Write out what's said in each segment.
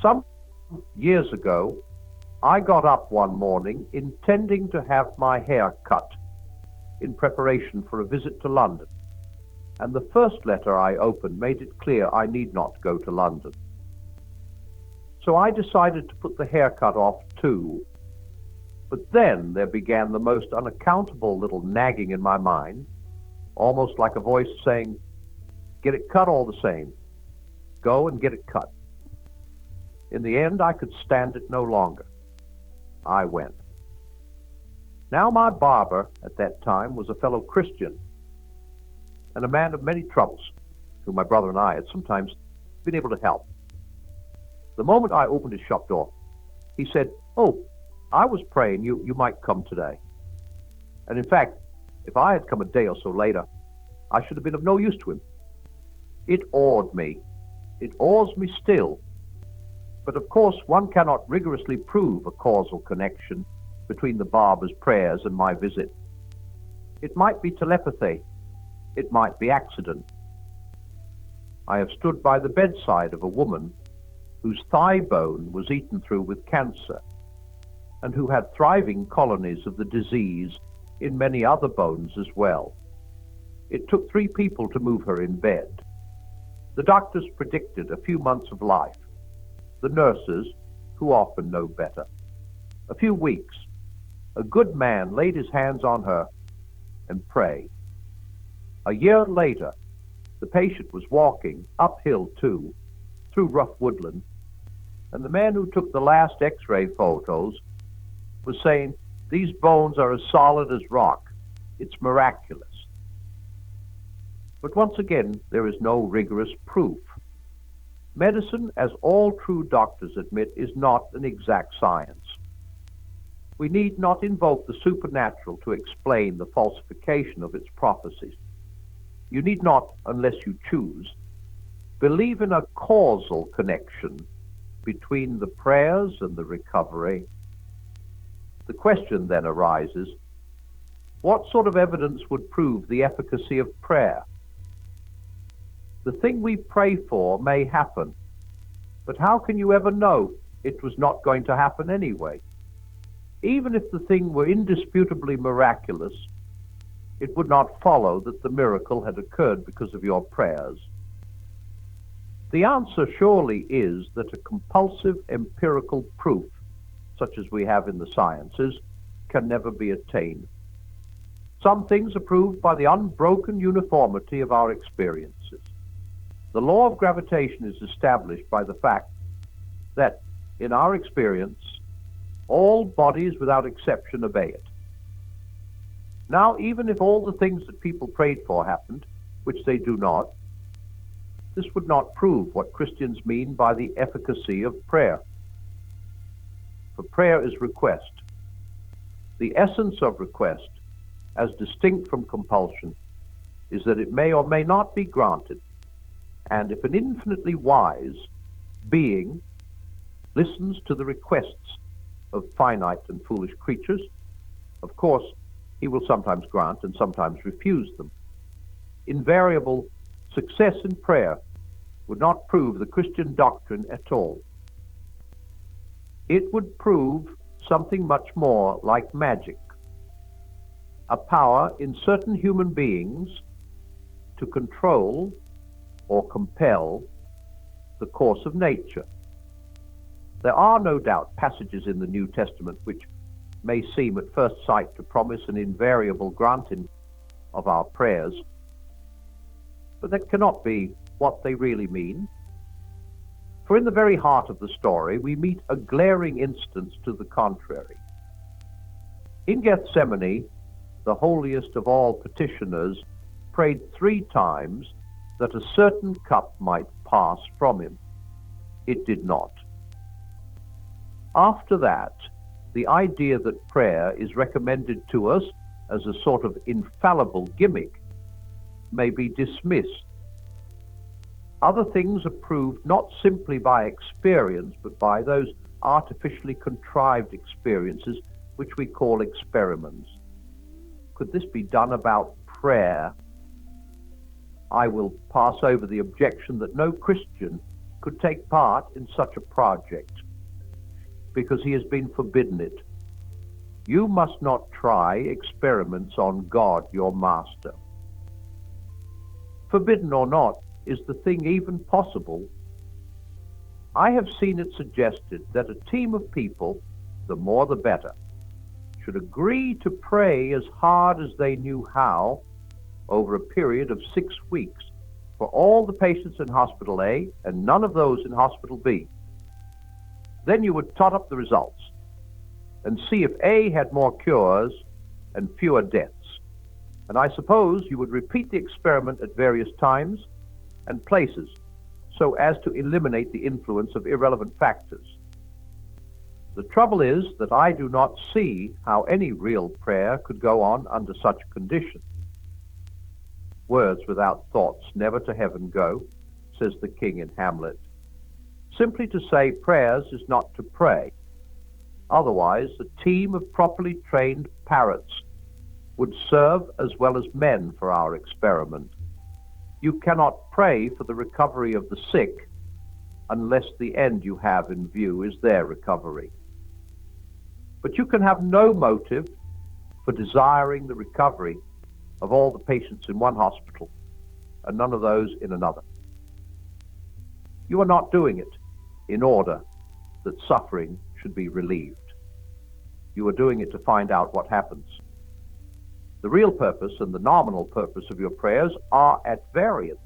Some years ago, I got up one morning intending to have my hair cut in preparation for a visit to London, and the first letter I opened made it clear I need not go to London. So I decided to put the haircut off too. But then there began the most unaccountable little nagging in my mind, almost like a voice saying, "Get it cut all the same. Go and get it cut." In the end, I could stand it no longer. I went. Now my barber at that time was a fellow Christian and a man of many troubles, who my brother and I had sometimes been able to help. The moment I opened his shop door, he said, "Oh, I was praying you might come today." And in fact, if I had come a day or so later, I should have been of no use to him. It awed me. It awes me still. But of course, one cannot rigorously prove a causal connection between the barber's prayers and my visit. It might be telepathy. It might be accident. I have stood by the bedside of a woman whose thigh bone was eaten through with cancer, and who had thriving colonies of the disease in many other bones as well. It took 3 people to move her in bed. The doctors predicted a few months of life. The nurses, who often know better, a few weeks. A good man laid his hands on her and prayed. A year later, the patient was walking, uphill too, through rough woodland, and the man who took the last X-ray photos was saying, "These bones are as solid as rock. It's miraculous." But once again, there is no rigorous proof. Medicine, as all true doctors admit, is not an exact science. We need not invoke the supernatural to explain the falsification of its prophecies. You need not, unless you choose, believe in a causal connection between the prayers and the recovery. The question then arises, what sort of evidence would prove the efficacy of prayer? The thing we pray for may happen, but how can you ever know it was not going to happen anyway? Even if the thing were indisputably miraculous, it would not follow that the miracle had occurred because of your prayers. The answer surely is that a compulsive empirical proof, such as we have in the sciences, can never be attained. Some things are proved by the unbroken uniformity of our experiences. The law of gravitation is established by the fact that, in our experience, all bodies without exception obey it. Now, even if all the things that people prayed for happened, which they do not, this would not prove what Christians mean by the efficacy of prayer. For prayer is request. The essence of request, as distinct from compulsion, is that it may or may not be granted. And if an infinitely wise being listens to the requests of finite and foolish creatures, of course, he will sometimes grant and sometimes refuse them. Invariable success in prayer would not prove the Christian doctrine at all. It would prove something much more like magic, a power in certain human beings to control or compel the course of nature. There are no doubt passages in the New Testament which may seem at first sight to promise an invariable granting of our prayers, but that cannot be what they really mean. For in the very heart of the story, we meet a glaring instance to the contrary. In Gethsemane, the holiest of all petitioners prayed 3 times that a certain cup might pass from him. It did not. After that, the idea that prayer is recommended to us as a sort of infallible gimmick may be dismissed. Other things are proved not simply by experience, but by those artificially contrived experiences which we call experiments. Could this be done about prayer? I will pass over the objection that no Christian could take part in such a project, because he has been forbidden it. You must not try experiments on God, your master. Forbidden or not, is the thing even possible? I have seen it suggested that a team of people, the more the better, should agree to pray as hard as they knew how over a period of 6 weeks for all the patients in Hospital A and none of those in Hospital B. Then you would tot up the results and see if A had more cures and fewer deaths. And I suppose you would repeat the experiment at various times and places so as to eliminate the influence of irrelevant factors. The trouble is that I do not see how any real prayer could go on under such conditions. Words without thoughts never to heaven go, says the king in Hamlet. Simply to say prayers is not to pray. Otherwise, a team of properly trained parrots would serve as well as men for our experiment. You cannot pray for the recovery of the sick unless the end you have in view is their recovery. But you can have no motive for desiring the recovery of all the patients in one hospital and none of those in another. You are not doing it in order that suffering should be relieved. You are doing it to find out what happens. The real purpose and the nominal purpose of your prayers are at variance.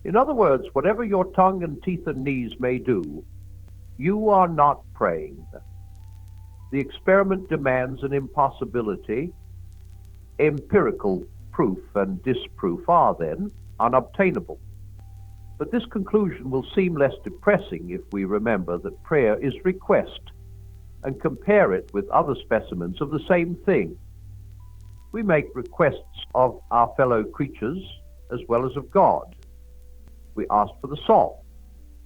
In other words, whatever your tongue and teeth and knees may do, you are not praying. The experiment demands an impossibility. Empirical proof and disproof are then unobtainable. But this conclusion will seem less depressing if we remember that prayer is request and compare it with other specimens of the same thing. We make requests of our fellow creatures as well as of God. We ask for the salt.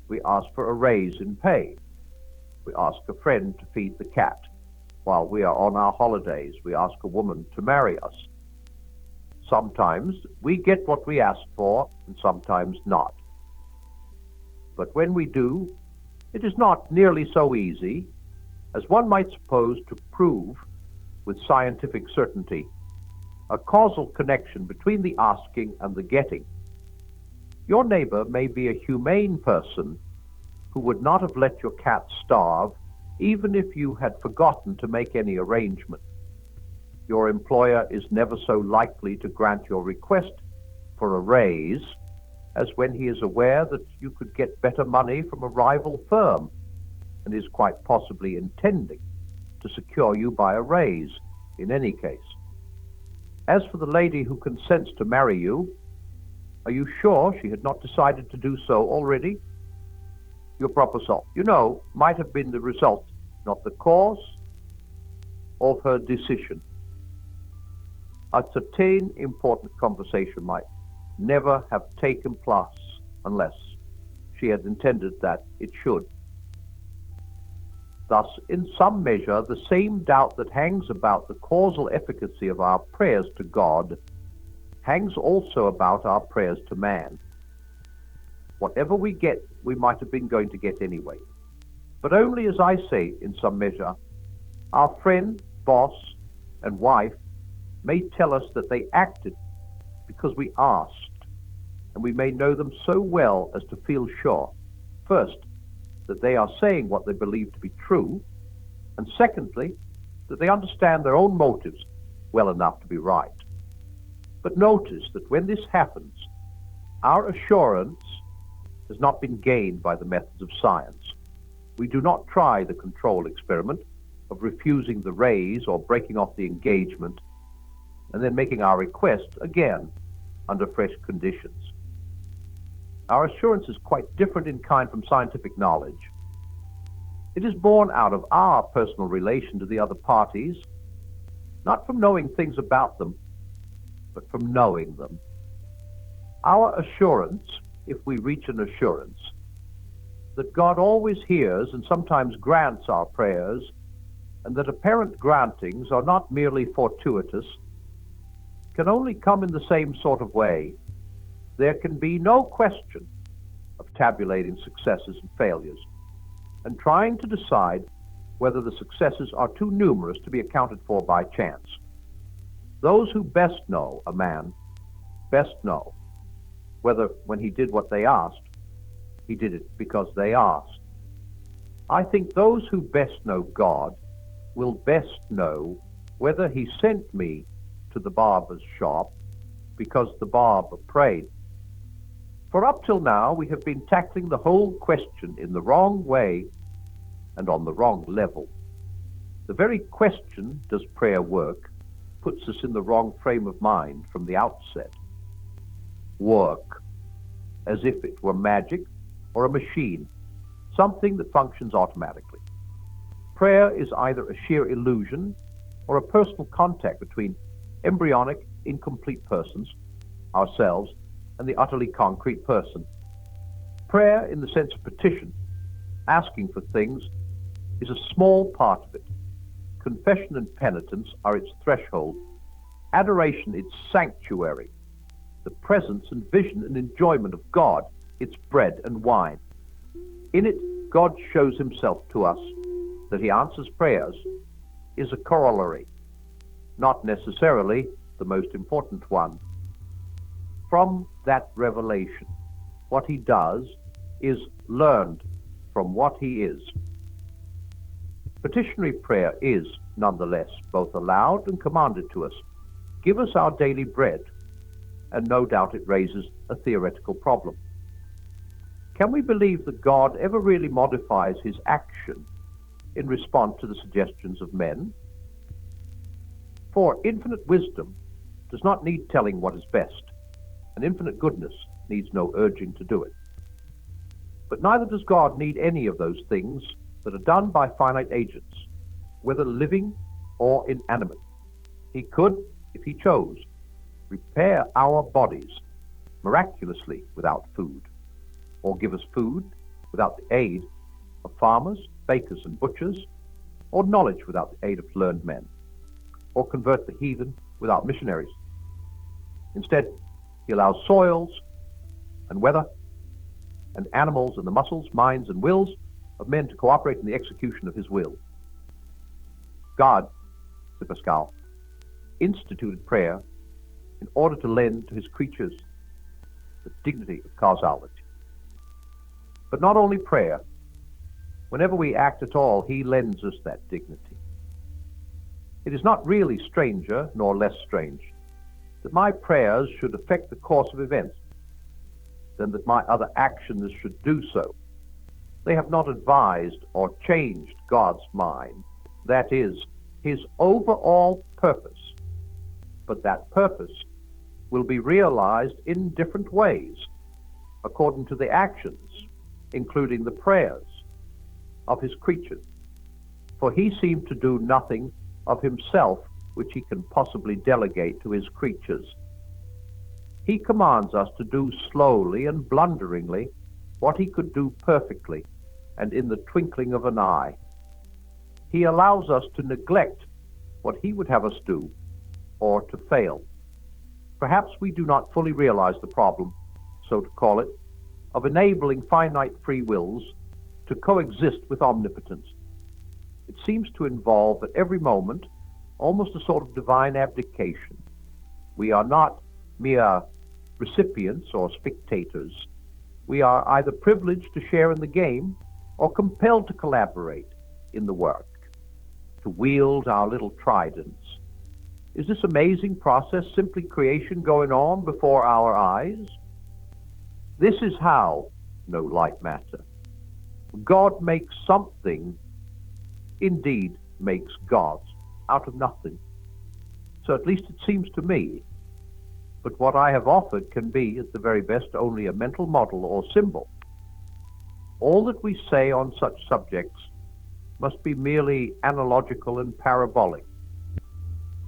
We ask for a raise in pay. We ask a friend to feed the cat. While we are on our holidays, we ask a woman to marry us. Sometimes we get what we ask for, and sometimes not. But when we do, it is not nearly so easy as one might suppose to prove with scientific certainty a causal connection between the asking and the getting. Your neighbor may be a humane person who would not have let your cat starve even if you had forgotten to make any arrangement. Your employer is never so likely to grant your request for a raise as when he is aware that you could get better money from a rival firm and is quite possibly intending to secure you by a raise in any case. As for the lady who consents to marry you, are you sure she had not decided to do so already? Your proposal, might have been the result, not the cause, of her decision. A certain important conversation might never have taken place unless she had intended that it should. Thus, in some measure, the same doubt that hangs about the causal efficacy of our prayers to God hangs also about our prayers to man. Whatever we get, we might have been going to get anyway. But only, as I say, in some measure, our friend, boss, and wife may tell us that they acted because we asked, and we may know them so well as to feel sure, first, that they are saying what they believe to be true, and secondly, that they understand their own motives well enough to be right. But notice that when this happens, our assurance has not been gained by the methods of science. We do not try the control experiment of refusing the raise or breaking off the engagement and then making our request again under fresh conditions. Our assurance is quite different in kind from scientific knowledge. It is born out of our personal relation to the other parties, not from knowing things about them, but from knowing them. Our assurance, if we reach an assurance, that God always hears and sometimes grants our prayers, and that apparent grantings are not merely fortuitous, can only come in the same sort of way. There can be no question tabulating successes and failures, and trying to decide whether the successes are too numerous to be accounted for by chance. Those who best know a man best know whether when he did what they asked, he did it because they asked. I think those who best know God will best know whether he sent me to the barber's shop because the barber prayed. For up till now we have been tackling the whole question in the wrong way and on the wrong level. The very question, does prayer work, puts us in the wrong frame of mind from the outset. Work, as if it were magic or a machine, something that functions automatically. Prayer is either a sheer illusion or a personal contact between embryonic, incomplete persons, ourselves, and the utterly concrete person. Prayer, in the sense of petition, asking for things, is a small part of it. Confession and penitence are its threshold, adoration its sanctuary, the presence and vision and enjoyment of God its bread and wine. In it, God shows himself to us. That he answers prayers is a corollary, not necessarily the most important one. From that revelation, what he does is learned from what he is. Petitionary prayer is, nonetheless, both allowed and commanded to us. Give us our daily bread, and no doubt it raises a theoretical problem. Can we believe that God ever really modifies his action in response to the suggestions of men? For infinite wisdom does not need telling what is best, and infinite goodness needs no urging to do it. But neither does God need any of those things that are done by finite agents, whether living or inanimate. He could, if he chose, repair our bodies miraculously without food, or give us food without the aid of farmers, bakers, and butchers, or knowledge without the aid of learned men, or convert the heathen without missionaries. Instead, he allows soils and weather and animals and the muscles, minds, and wills of men to cooperate in the execution of his will. God, said Pascal, instituted prayer in order to lend to his creatures the dignity of causality. But not only prayer. Whenever we act at all, he lends us that dignity. It is not really stranger, nor less strange, that my prayers should affect the course of events, than that my other actions should do so. They have not advised or changed God's mind, that is, his overall purpose. But that purpose will be realized in different ways, according to the actions, including the prayers, of his creatures. For he seemed to do nothing of himself which he can possibly delegate to his creatures. He commands us to do slowly and blunderingly what he could do perfectly and in the twinkling of an eye. He allows us to neglect what he would have us do, or to fail. Perhaps we do not fully realize the problem, so to call it, of enabling finite free wills to coexist with omnipotence. It seems to involve at every moment almost a sort of divine abdication. We are not mere recipients or spectators. We are either privileged to share in the game or compelled to collaborate in the work, to wield our little tridents. Is this amazing process simply creation going on before our eyes? This is how, no light matter, God makes something, indeed makes gods, out of nothing. So at least it seems to me. But what I have offered can be, at the very best, only a mental model or symbol. All that we say on such subjects must be merely analogical and parabolic.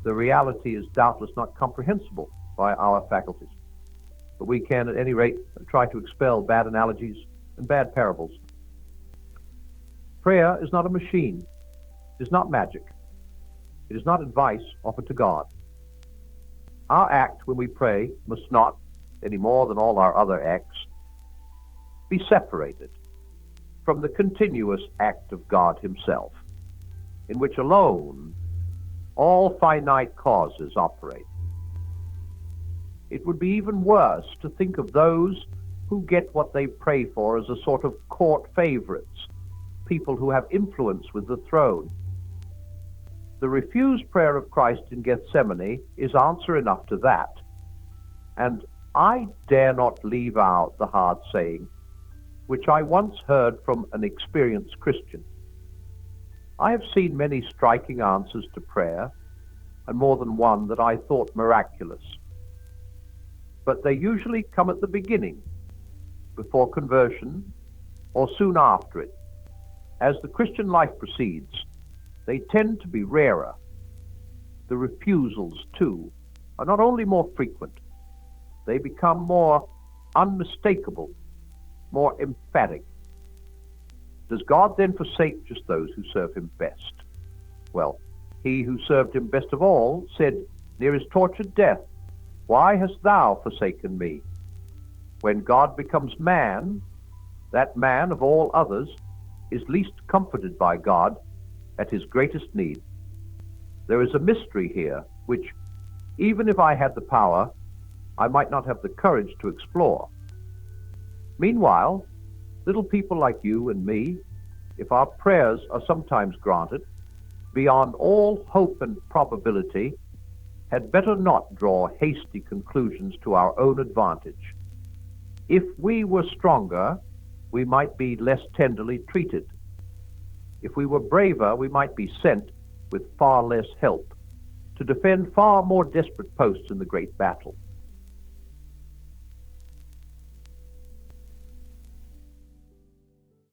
The reality is doubtless not comprehensible by our faculties, but we can at any rate try to expel bad analogies and bad parables. Prayer is not a machine. It is not magic. It is not advice offered to God. Our act when we pray must not, any more than all our other acts, be separated from the continuous act of God himself, in which alone all finite causes operate. It would be even worse to think of those who get what they pray for as a sort of court favorites, people who have influence with the throne. The refused prayer of Christ in Gethsemane is answer enough to that. And I dare not leave out the hard saying, which I once heard from an experienced Christian. I have seen many striking answers to prayer, and more than one that I thought miraculous. But they usually come at the beginning, before conversion, or soon after it. As the Christian life proceeds, they tend to be rarer. The refusals, too, are not only more frequent, they become more unmistakable, more emphatic. Does God then forsake just those who serve him best? Well, he who served him best of all said, near his tortured death, "Why hast thou forsaken me?" When God becomes man, that man of all others is least comforted by God at his greatest need. There is a mystery here which, even if I had the power, I might not have the courage to explore. Meanwhile, little people like you and me, if our prayers are sometimes granted, beyond all hope and probability, had better not draw hasty conclusions to our own advantage. If we were stronger, we might be less tenderly treated. If we were braver, we might be sent, with far less help, to defend far more desperate posts in the great battle.